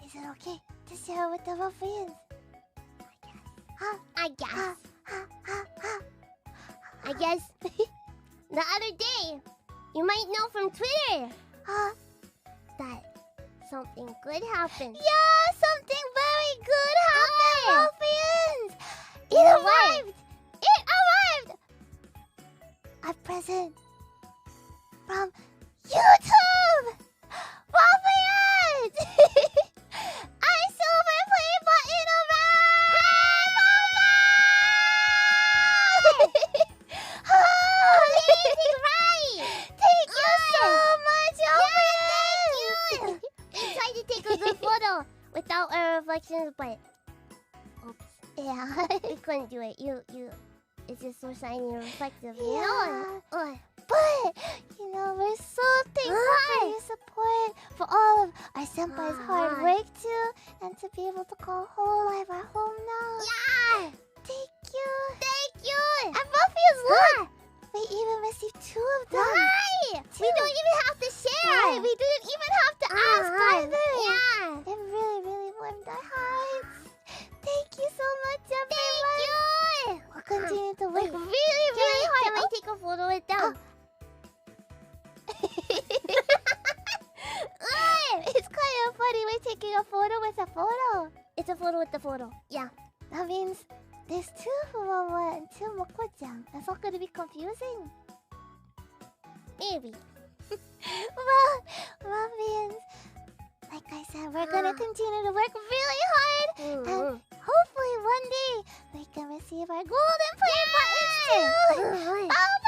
Is it okay to share with the Ruffians? I guess. I guess the other day, you might know from Twitter that something good happened. Yeah, something very good happened, Ruffians! It arrived! It arrived! A present from YouTube! Ruffians! I super play button Amazing, right? Thank you so much, Ruffians! We tried to take a good photo without our reflections, but oops, Yeah. we couldn't do it. It's just so shiny and reflective. You Yeah. know? But, we're so thankful for your support, for all of our senpai's hard work too, and to be able to call Hololive our home now. Yeah! Thank you. Thank you! And Ruffians, look! We even received 2 of them. Right! We don't even have to share! Right, we didn't even have to ask either. Yeah! It really, really warmed our hearts. Thank you so much, everyone. Thank you! We'll continue to work really, Can really hard. I take a photo with them? It's kind of funny. We're taking a photo with a photo. It's a photo with the photo. Yeah. That means there's 2 FUWAMOCO and 2 Moko-chan. That's not going to be confusing. Maybe. Well, Ruffians, like I said, we're going to continue to work really hard. And hopefully one day we can receive our golden play buttons too. Bye-bye.